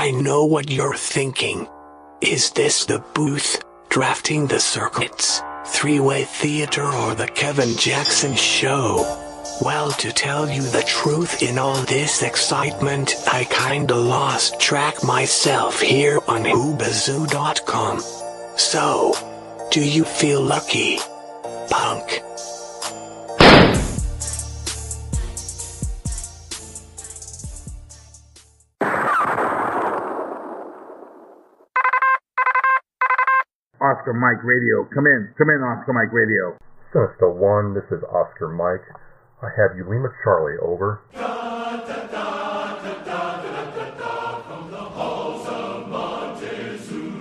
I know what you're thinking. Is this the booth, drafting the circuits, three-way theater, or the Kevin Jackson show? Well, to tell you the truth, in all this excitement, I kinda lost track myself here on Whobazoo.com. So, do you feel lucky, punk? Oscar Mike Radio. Come in, Oscar Mike Radio. Sinister One, this is Oscar Mike. I have you, Lima Charlie, over. From the halls of Montezuma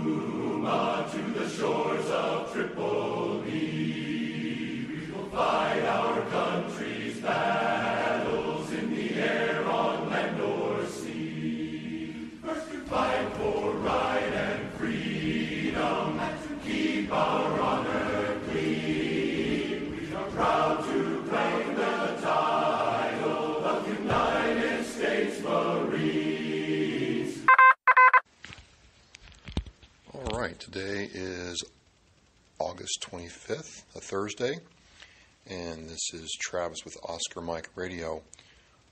to the shores of Tripoli, we will fight our country's battles in the air, on land or sea. First we fight for right and freedom, and to keep our honor clean. We are proud to claim the title of United States Marines. All right, today is August 25th, a Thursday, and this is Travis with Oscar Mike Radio.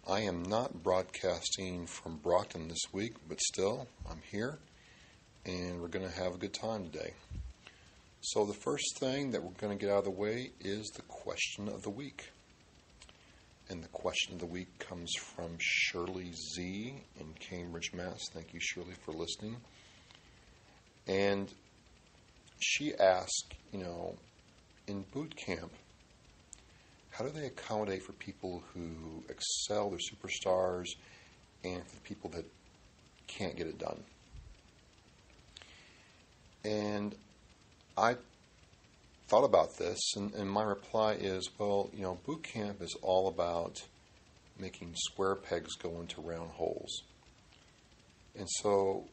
I am not broadcasting from Brockton this week, but still, I'm here, and we're going to have a good time today. So the first thing that we're going to get out of the way is the question of the week. And the question of the week comes from Shirley Z. in Cambridge, Mass. Thank you, Shirley, for listening. And she asked, in boot camp, how do they accommodate for people who excel, they're superstars, and for the people that can't get it done? And I thought about this, and my reply is, well, boot camp is all about making square pegs go into round holes. And so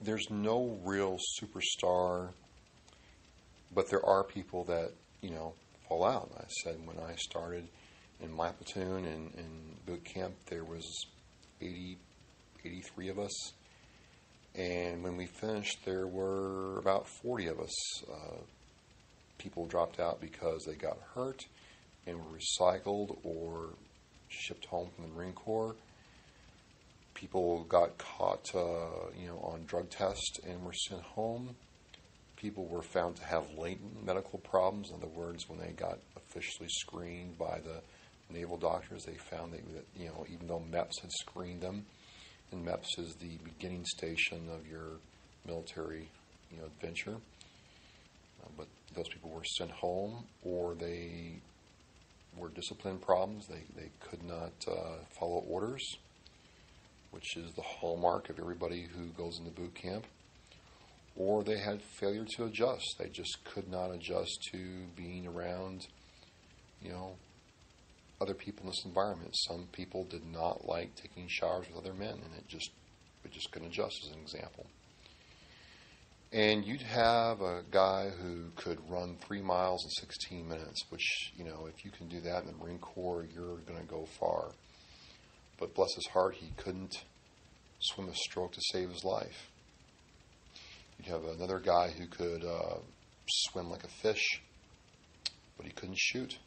there's no real superstar, but there are people that, fall out. I said when I started in my platoon in boot camp, there was 83 of us. And when we finished, there were about 40 of us. People dropped out because they got hurt and were recycled or shipped home from the Marine Corps. People got caught, on drug tests and were sent home. People were found to have latent medical problems. In other words, when they got officially screened by the naval doctors, they found that even though MEPS had screened them, and MEPS is the beginning station of your military, adventure. But those people were sent home, or they were discipline problems. They could not follow orders, which is the hallmark of everybody who goes into boot camp. Or they had failure to adjust. They just could not adjust to being around, other people in this environment. Some people did not like taking showers with other men, and it just couldn't adjust, as an example. And you'd have a guy who could run 3 miles in 16 minutes, which, if you can do that in the Marine Corps, you're going to go far. But bless his heart, he couldn't swim a stroke to save his life. You'd have another guy who could swim like a fish, but he couldn't shoot.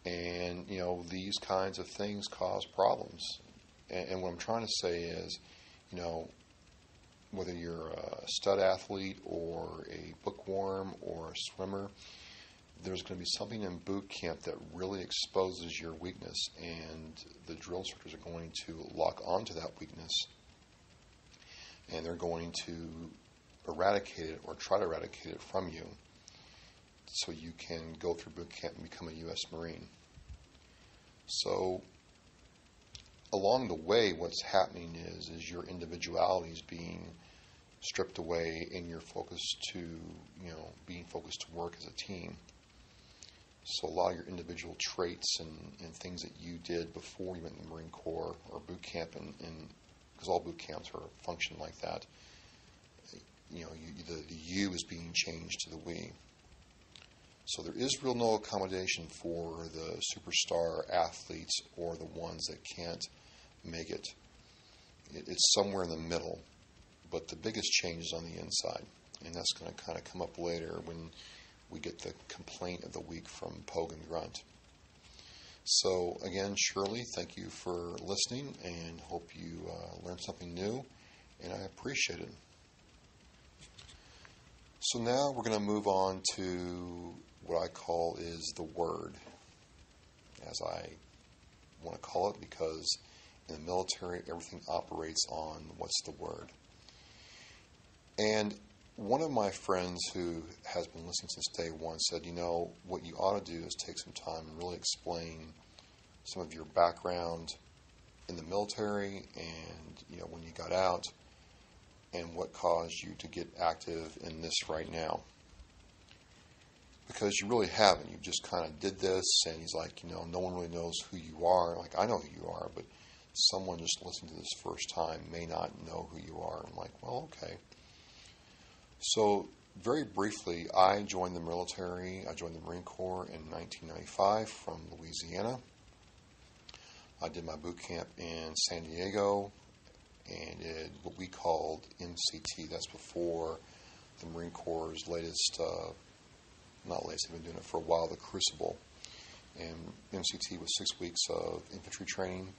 And, these kinds of things cause problems. And what I'm trying to say is, whether you're a stud athlete or a bookworm or a swimmer, there's going to be something in boot camp that really exposes your weakness, and the drill instructors are going to lock onto that weakness, and they're going to eradicate it or try to eradicate it from you so you can go through boot camp and become a U.S. Marine. So along the way, what's happening is your individuality is being stripped away, and you're focused to, being focused to work as a team. So a lot of your individual traits and things that you did before you went in the Marine Corps or boot camp, because all boot camps are function like that, the you is being changed to the we. So there is real no accommodation for the superstar athletes or the ones that can't make it. It's somewhere in the middle, but the biggest change is on the inside, and that's going to kind of come up later when we get the complaint of the week from Pogue and Grunt. So again, Shirley, thank you for listening, and hope you learned something new, and I appreciate it. So now we're going to move on to what I call is the word, as I want to call it, because in the military, everything operates on what's the word. And one of my friends who has been listening since day one said, what you ought to do is take some time and really explain some of your background in the military and, when you got out and what caused you to get active in this right now. Because you really haven't. You just kind of did this, and he's like, no one really knows who you are. Like, I know who you are, but someone just listening to this first time may not know who you are. I'm like, well, okay. So, very briefly, I joined the military. I joined the Marine Corps in 1995 from Louisiana. I did my boot camp in San Diego and did what we called MCT. That's before the Marine Corps' latest, not latest, they've been doing it for a while, the Crucible. And MCT was 6 weeks of infantry training.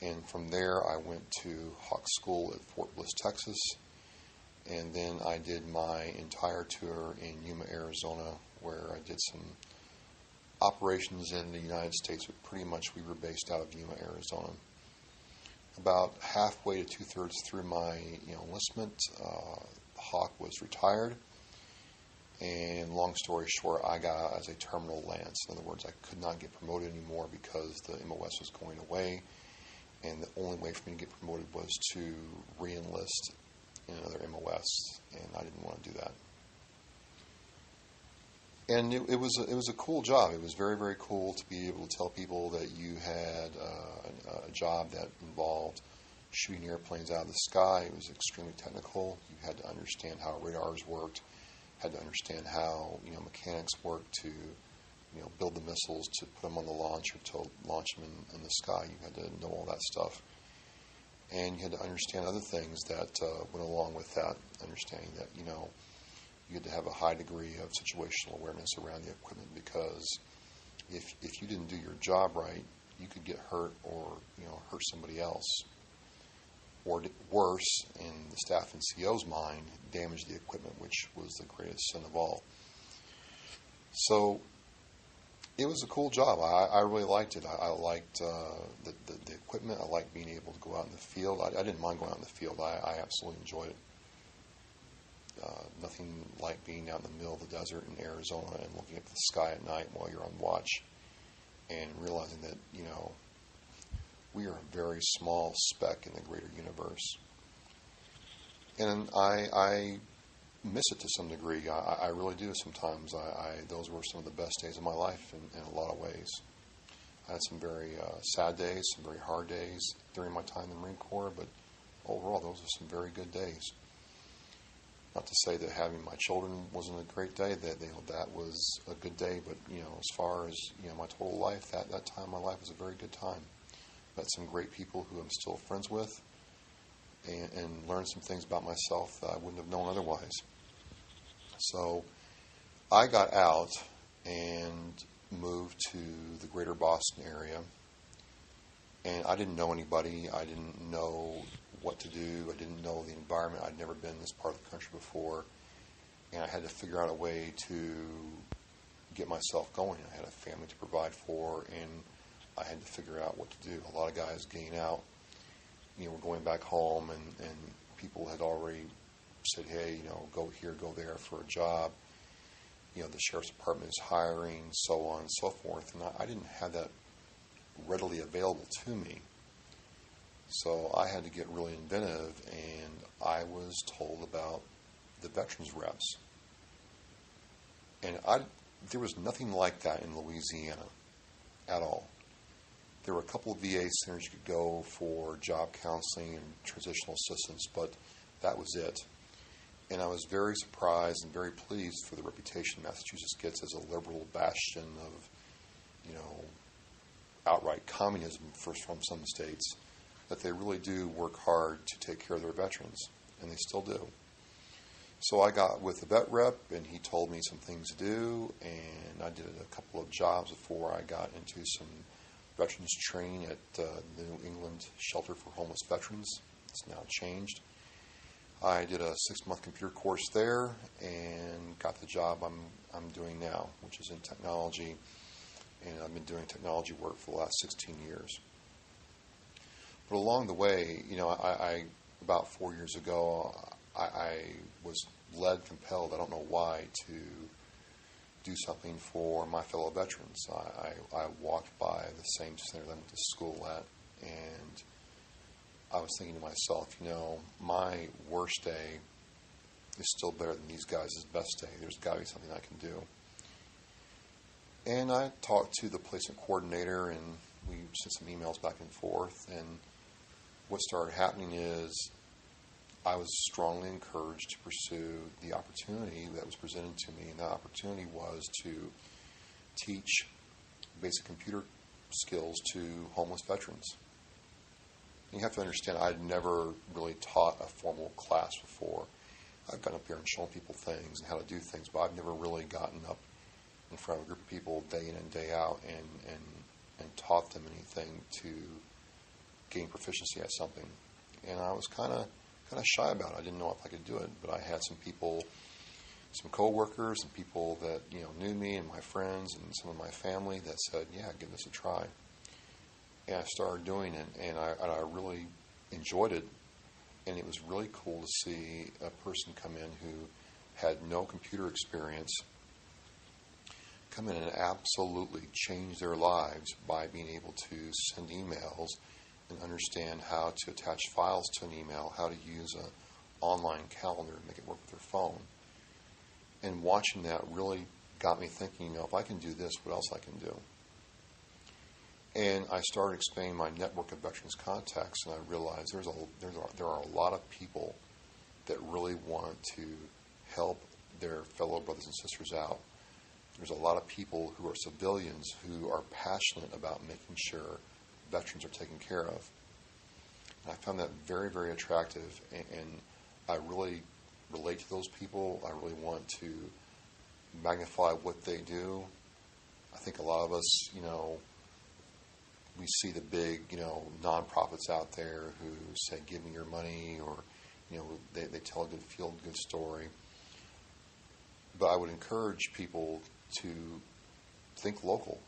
And from there, I went to Hawk School at Fort Bliss, Texas. And then I did my entire tour in Yuma, Arizona, where I did some operations in the United States, but pretty much we were based out of Yuma, Arizona. About halfway to two-thirds through my enlistment, Hawk was retired. And long story short, I got out as a terminal lance. In other words, I could not get promoted anymore because the MOS was going away. And the only way for me to get promoted was to re-enlist in another MOS, and I didn't want to do that. And it was a cool job. It was very, very cool to be able to tell people that you had a job that involved shooting airplanes out of the sky. It was extremely technical. You had to understand how radars worked, had to understand how mechanics worked to build the missiles, to put them on the launcher, to launch them in the sky. You had to know all that stuff. And you had to understand other things that went along with that, understanding that, you had to have a high degree of situational awareness around the equipment, because if you didn't do your job right, you could get hurt or, hurt somebody else. Or worse, in the staff and CO's mind, damage the equipment, which was the greatest sin of all. So it was a cool job. I really liked it. I liked the equipment. I liked being able to go out in the field. I didn't mind going out in the field. I absolutely enjoyed it. Nothing like being out in the middle of the desert in Arizona and looking at the sky at night while you're on watch and realizing that, we are a very small speck in the greater universe. And I miss it to some degree. I really do sometimes. Those were some of the best days of my life in a lot of ways. I had some very sad days, some very hard days during my time in the Marine Corps, but overall those were some very good days. Not to say that having my children wasn't a great day, that was a good day, but as far as my total life, that time of my life was a very good time. Met some great people who I'm still friends with, and learned some things about myself that I wouldn't have known otherwise. So I got out and moved to the greater Boston area, and I didn't know anybody. I didn't know what to do. I didn't know the environment. I'd never been in this part of the country before, and I had to figure out a way to get myself going. I had a family to provide for, and I had to figure out what to do. A lot of guys getting out, were going back home, and people had already said, hey, go here, go there for a job. The sheriff's department is hiring, so on and so forth. And I didn't have that readily available to me. So I had to get really inventive, and I was told about the veterans reps. And there was nothing like that in Louisiana at all. There were a couple of VA centers you could go for job counseling and transitional assistance, but that was it. And I was very surprised and very pleased for the reputation Massachusetts gets as a liberal bastion of, outright communism from some states. that they really do work hard to take care of their veterans, and they still do. So I got with the vet rep, and he told me some things to do, and I did a couple of jobs before I got into some veterans training at the New England Shelter for Homeless Veterans. It's now changed. I did a 6-month computer course there and got the job I'm doing now, which is in technology, and I've been doing technology work for the last 16 years. But along the way, I about 4 years ago, I was compelled, I don't know why, to do something for my fellow veterans. I walked by the same center that I went to school at, and I was thinking to myself, my worst day is still better than these guys' best day. There's got to be something I can do. And I talked to the placement coordinator, and we sent some emails back and forth, and what started happening is I was strongly encouraged to pursue the opportunity that was presented to me, and that opportunity was to teach basic computer skills to homeless veterans. You have to understand, I'd never really taught a formal class before. I've gotten up here and shown people things and how to do things, but I've never really gotten up in front of a group of people day in and day out and taught them anything to gain proficiency at something. And I was kind of shy about it. I didn't know if I could do it, but I had some people, some coworkers and people that knew me and my friends and some of my family that said, yeah, give this a try. And I started doing it, and I really enjoyed it, and it was really cool to see a person come in who had no computer experience come in and absolutely change their lives by being able to send emails and understand how to attach files to an email, how to use an online calendar and make it work with their phone. And watching that really got me thinking, if I can do this, what else I can do? And I started expanding my network of veterans contacts, and I realized there are a lot of people that really want to help their fellow brothers and sisters out. There's a lot of people who are civilians who are passionate about making sure veterans are taken care of. And I found that very, very attractive, and I really relate to those people. I really want to magnify what they do. I think a lot of us, we see the big, nonprofits out there who say, give me your money, or, they tell a good story. But I would encourage people to think local.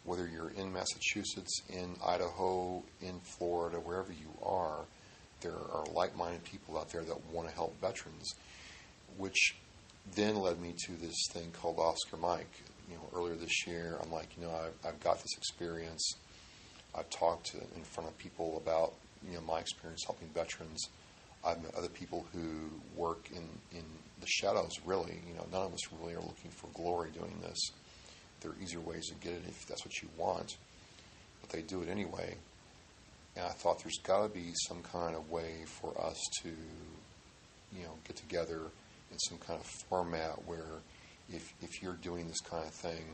Whether you're in Massachusetts, in Idaho, in Florida, wherever you are, there are like-minded people out there that want to help veterans, which then led me to this thing called Oscar Mike. Earlier this year, I'm like, I've got this experience. I've talked in front of people about, my experience helping veterans. I've met other people who work in the shadows, really. None of us really are looking for glory doing this. There are easier ways to get it if that's what you want, but they do it anyway. And I thought there's got to be some kind of way for us to, get together in some kind of format where if you're doing this kind of thing,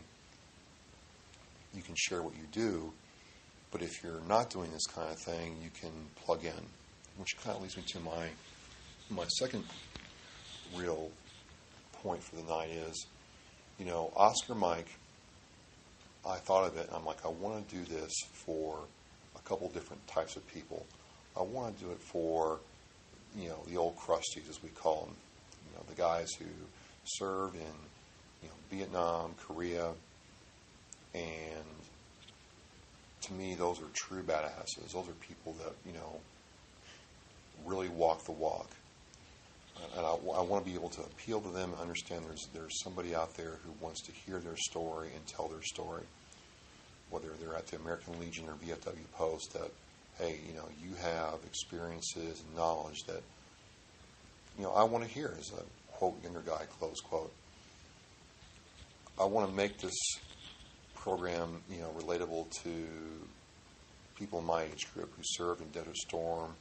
you can share what you do, but if you're not doing this kind of thing, you can plug in, which kind of leads me to my second real point for the night is, Oscar Mike, I thought of it, and I'm like, I want to do this for a couple different types of people. I want to do it for, the old crusties, as we call them, the guys who served in, Vietnam, Korea, and to me, those are true badasses. Those are people that, really walk the walk. And I want to be able to appeal to them and understand there's somebody out there who wants to hear their story and tell their story. Whether they're at the American Legion or VFW Post, that, hey, you have experiences and knowledge that, I want to hear, as a, quote, younger guy, close quote. I want to make this program, relatable to people in my age group who served in Desert Storm,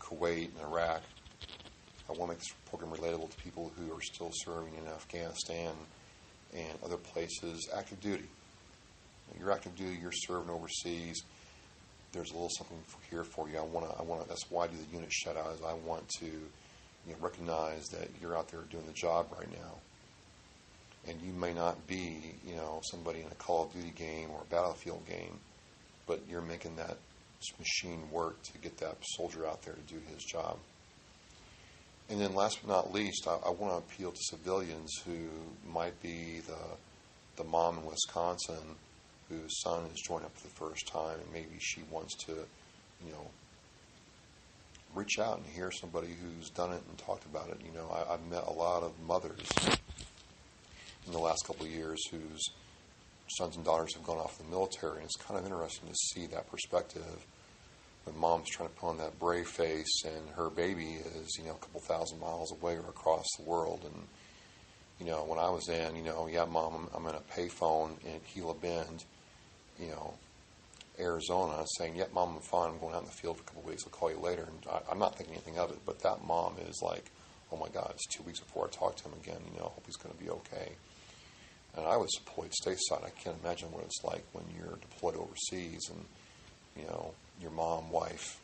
Kuwait and Iraq. I want to make this program relatable to people who are still serving in Afghanistan and other places, active duty. You're active duty, you're serving overseas. there's a little something here for you. I want to. That's why I do the unit shout out. Is I want to, recognize that you're out there doing the job right now. And you may not be, somebody in a Call of Duty game or a Battlefield game, but you're making that machine work to get that soldier out there to do his job. And then last but not least, I want to appeal to civilians who might be the mom in Wisconsin whose son is joining up for the first time, and maybe she wants to, reach out and hear somebody who's done it and talked about it. I've met a lot of mothers in the last couple of years whose sons and daughters have gone off in the military, and it's kind of interesting to see that perspective when mom's trying to put on that brave face and her baby is, a couple thousand miles away or across the world. And, when I was in, yeah, Mom, I'm in a payphone in Gila Bend, Arizona, saying, yep, Mom, I'm fine. I'm going out in the field for a couple of weeks. I'll call you later. And I'm not thinking anything of it, but that mom is like, oh, my God, it's 2 weeks before I talk to him again. I hope he's going to be okay. And I was deployed stateside. I can't imagine what it's like when you're deployed overseas and, your mom, wife,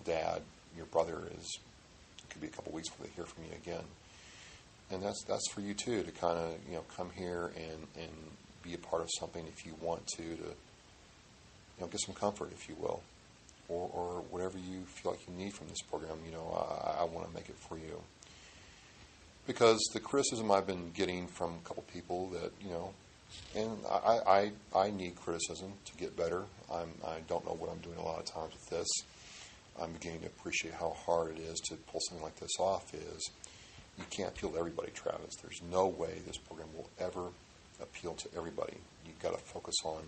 dad, your brother it could be a couple of weeks before they hear from you again. And that's for you, too, to kind of, come here and be a part of something if you want to get some comfort, if you will, or whatever you feel like you need from this program. I want to make it for you. Because the criticism I've been getting from a couple people that, and I need criticism to get better. I don't know what I'm doing a lot of times with this. I'm beginning to appreciate how hard it is to pull something like this off. Is you can't appeal to everybody, Travis. There's no way this program will ever appeal to everybody. You've got to focus on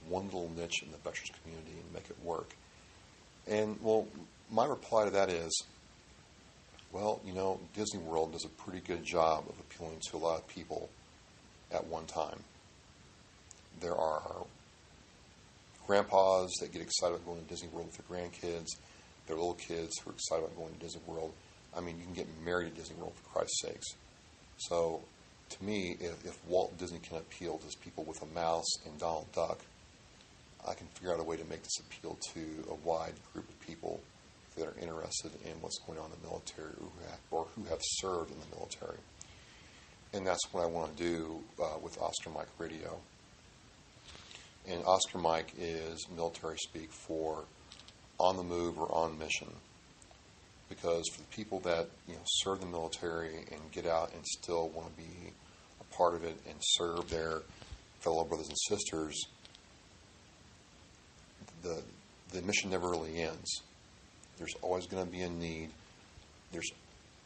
one little niche in the veterans community and make it work. And, well, my reply to that is, well, Disney World does a pretty good job of appealing to a lot of people at one time. There are grandpas that get excited about going to Disney World with their grandkids. There are little kids who are excited about going to Disney World. I mean, you can get married at Disney World, for Christ's sakes. So, to me, if Walt Disney can appeal to people with a mouse and Donald Duck, I can figure out a way to make this appeal to a wide group of people that are interested in what's going on in the military or who have served in the military. And that's what I want to do with Oscar Mike Radio. And Oscar Mike is military speak for on the move or on mission. Because for the people that serve the military and get out and still want to be a part of it and serve their fellow brothers and sisters, the mission never really ends. There's always going to be a need. There's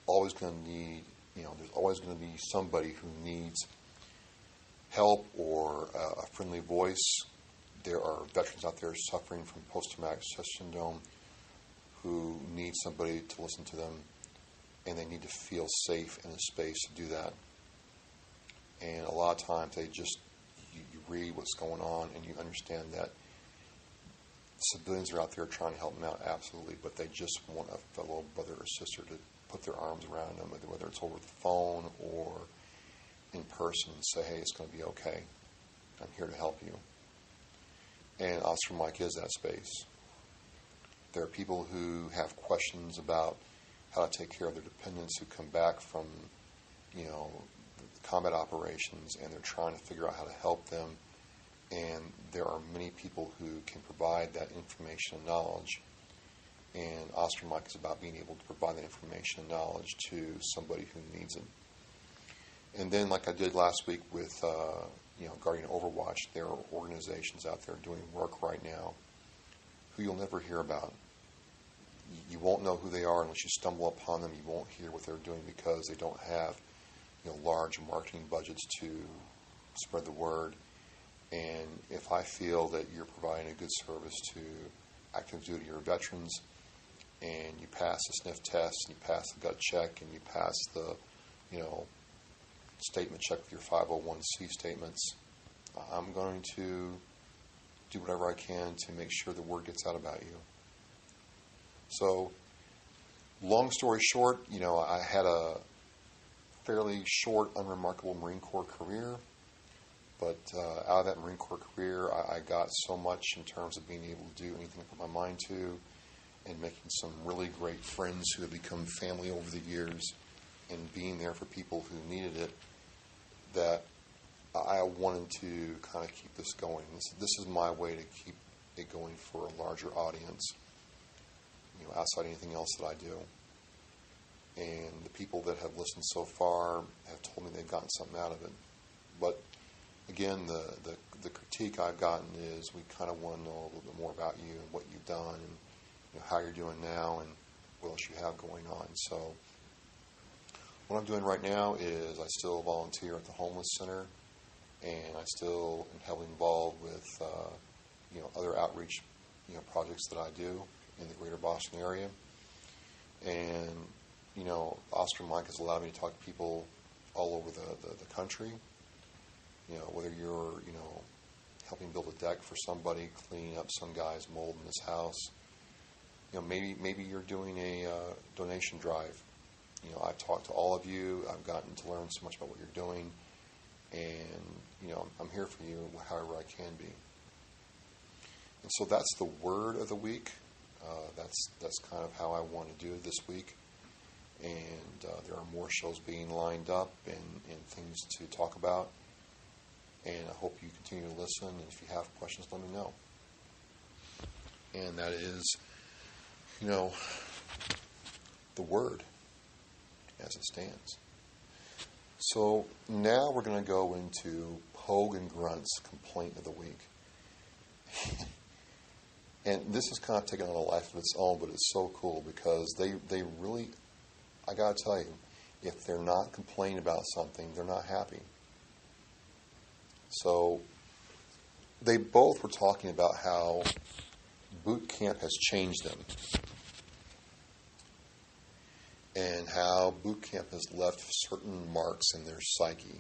always going to be somebody who needs help or a friendly voice. There are veterans out there suffering from post-traumatic stress syndrome who need somebody to listen to them, and they need to feel safe in a space to do that. And a lot of times you read what's going on and you understand that civilians are out there trying to help them out, absolutely, but they just want a fellow brother or sister to put their arms around them, whether it's over the phone or in person, and say, hey, it's going to be okay. I'm here to help you. And Oscar Mike is that space. There are people who have questions about how to take care of their dependents who come back from, combat operations, and they're trying to figure out how to help them. And there are many people who can provide that information and knowledge. And Oscar Mike is about being able to provide that information and knowledge to somebody who needs it. And then, like I did last week with, Guardian Overwatch, there are organizations out there doing work right now who you'll never hear about. You won't know who they are unless you stumble upon them. You won't hear what they're doing because they don't have, large marketing budgets to spread the word. And if I feel that you're providing a good service to active duty or veterans, and you pass the sniff test, and you pass the gut check, and you pass the, statement check with your 501c statements, I'm going to do whatever I can to make sure the word gets out about you. So, long story short, I had a fairly short, unremarkable Marine Corps career, But out of that Marine Corps career, I got so much in terms of being able to do anything I put my mind to, and making some really great friends who have become family over the years, and being there for people who needed it, that I wanted to kind of keep this going. This is my way to keep it going for a larger audience, outside anything else that I do. And the people that have listened so far have told me they've gotten something out of it. But again, the critique I've gotten is we kind of want to know a little bit more about you and what you've done, and how you're doing now, and what else you have going on. So what I'm doing right now is I still volunteer at the homeless center, and I still am heavily involved with other outreach projects that I do in the greater Boston area. And Oscar Mike has allowed me to talk to people all over the country. Whether you're helping build a deck for somebody, cleaning up some guy's mold in his house. Maybe you're doing a donation drive. I've talked to all of you. I've gotten to learn so much about what you're doing, and I'm here for you however I can be. And so that's the word of the week. That's kind of how I want to do it this week. And there are more shows being lined up and things to talk about. And I hope you continue to listen. And if you have questions, let me know. And that is, the word as it stands. So now we're going to go into Pogue and Grunt's complaint of the week. And this has kind of taken on a life of its own, but it's so cool because they really, I got to tell you, if they're not complaining about something, they're not happy. So they both were talking about how boot camp has changed them, and how boot camp has left certain marks in their psyche.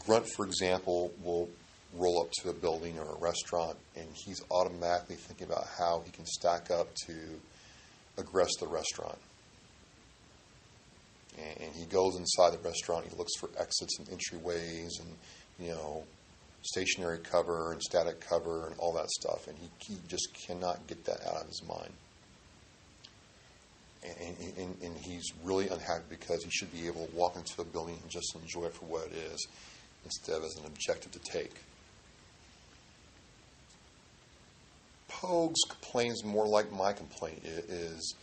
Grunt, for example, will roll up to a building or a restaurant, and he's automatically thinking about how he can stack up to aggress the restaurant. And he goes inside the restaurant, he looks for exits and entryways and, stationary cover and static cover and all that stuff, and he just cannot get that out of his mind. And he's really unhappy because he should be able to walk into a building and just enjoy it for what it is instead of as an objective to take. Pogue's complaint is more like my complaint. It is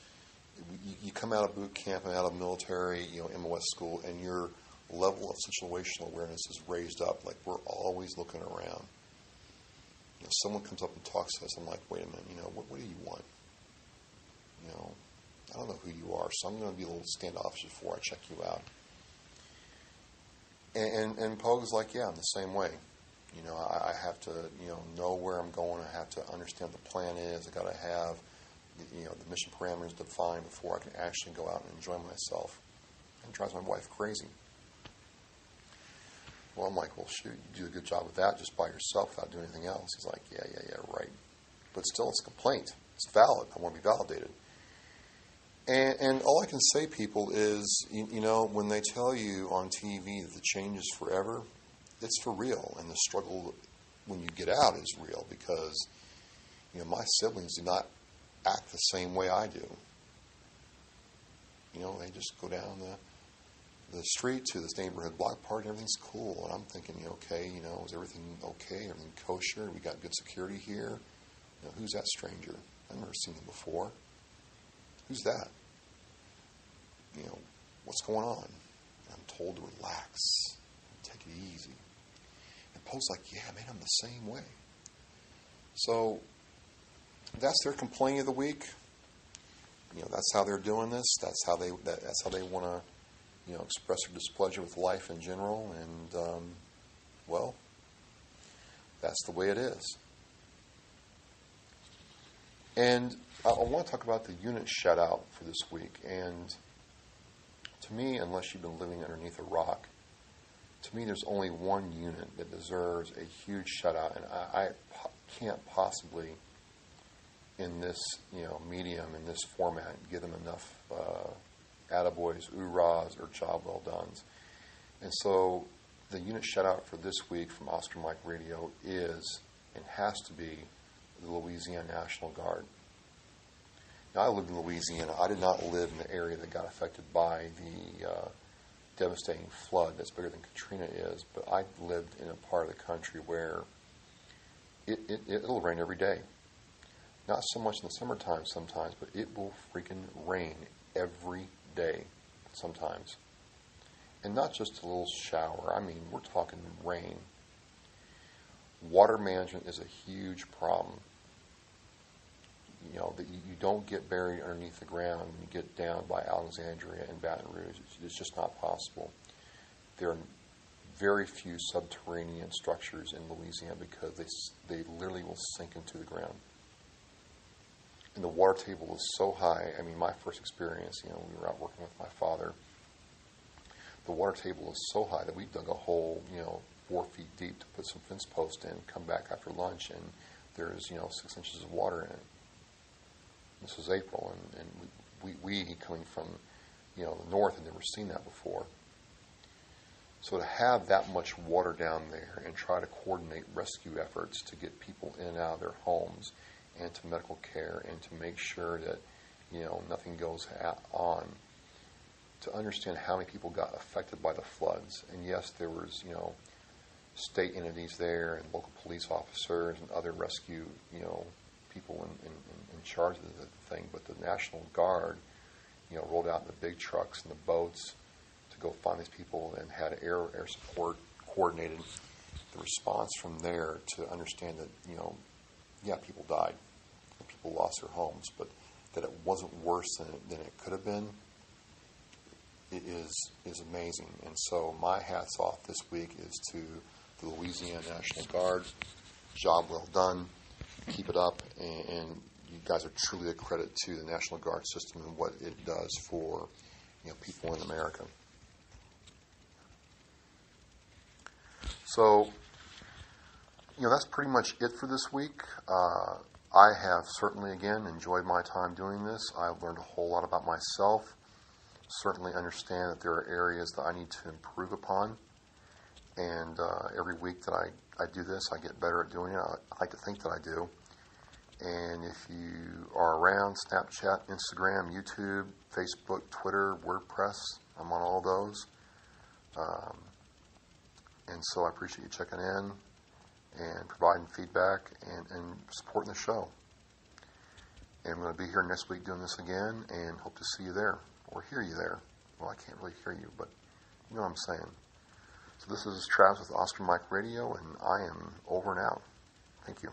you come out of boot camp and out of military, MOS school, and your level of situational awareness is raised up. Like, we're always looking around. Someone comes up and talks to us, I'm like, wait a minute, what do you want? I don't know who you are, so I'm going to be a little standoffish before I check you out. And Pogue's like, yeah, I'm the same way. I have to, know where I'm going. I have to understand what the plan is. I got to have, the mission parameters defined before I can actually go out and enjoy myself. And it drives my wife crazy. Well, I'm like, well, shoot, you do a good job with that just by yourself without doing anything else. He's like, yeah, right. But still, it's a complaint. It's valid. I want to be validated. And all I can say, people, is, when they tell you on TV that the change is forever, it's for real. And the struggle when you get out is real because, my siblings do not act the same way I do. They just go down the street to this neighborhood block party and everything's cool. And I'm thinking, okay, is everything okay? Everything kosher? We got good security here? Who's that stranger? I've never seen him before. Who's that? What's going on? And I'm told to relax, take it easy. And Poe's like, yeah, man, I'm the same way. So that's their complaint of the week. That's how they're doing this. That's how they want to, express their displeasure with life in general. And well, that's the way it is. And I want to talk about the unit shutout for this week. And to me, unless you've been living underneath a rock, to me there's only one unit that deserves a huge shutout. And I can't possibly, in this medium, in this format, give them enough attaboys, oorahs, or job well dones. And so the unit shout-out for this week from Oscar Mike Radio is, and has to be, the Louisiana National Guard. Now, I lived in Louisiana. I did not live in the area that got affected by the devastating flood that's bigger than Katrina is, but I lived in a part of the country where it'll rain every day. Not so much in the summertime sometimes, but it will freaking rain every day sometimes. And not just a little shower. I mean, we're talking rain. Water management is a huge problem. You know, that you don't get buried underneath the ground when you get down by Alexandria and Baton Rouge. It's just not possible. There are very few subterranean structures in Louisiana because they literally will sink into the ground. And the water table is so high. I mean, my first experience, we were out working with my father. The water table is so high that we dug a hole, 4 feet deep to put some fence posts in, come back after lunch, and there's, 6 inches of water in it. This was April, and we coming from, the north had never seen that before. So to have that much water down there and try to coordinate rescue efforts to get people in and out of their homes and to medical care and to make sure that, nothing goes on, to understand how many people got affected by the floods. And yes, there was, state entities there and local police officers and other rescue, people in charge of the thing, but the National Guard, rolled out in the big trucks and the boats to go find these people and had air support coordinated the response from there to understand that, people died, and people lost their homes, but that it wasn't worse than it could have been, it is amazing. And so my hat's off this week is to the Louisiana National Guard. Job well done. Keep it up, and you guys are truly a credit to the National Guard system and what it does for people in America. So, that's pretty much it for this week. I have certainly, again, enjoyed my time doing this. I've learned a whole lot about myself. Certainly understand that there are areas that I need to improve upon. And every week that I do this, I get better at doing it. I like to think that I do. And if you are around, Snapchat, Instagram, YouTube, Facebook, Twitter, WordPress, I'm on all those. And so I appreciate you checking in and providing feedback and supporting the show. And I'm going to be here next week doing this again and hope to see you there or hear you there. Well, I can't really hear you, but you know what I'm saying. So this is Travis with Oscar Mike Radio, and I am over and out. Thank you.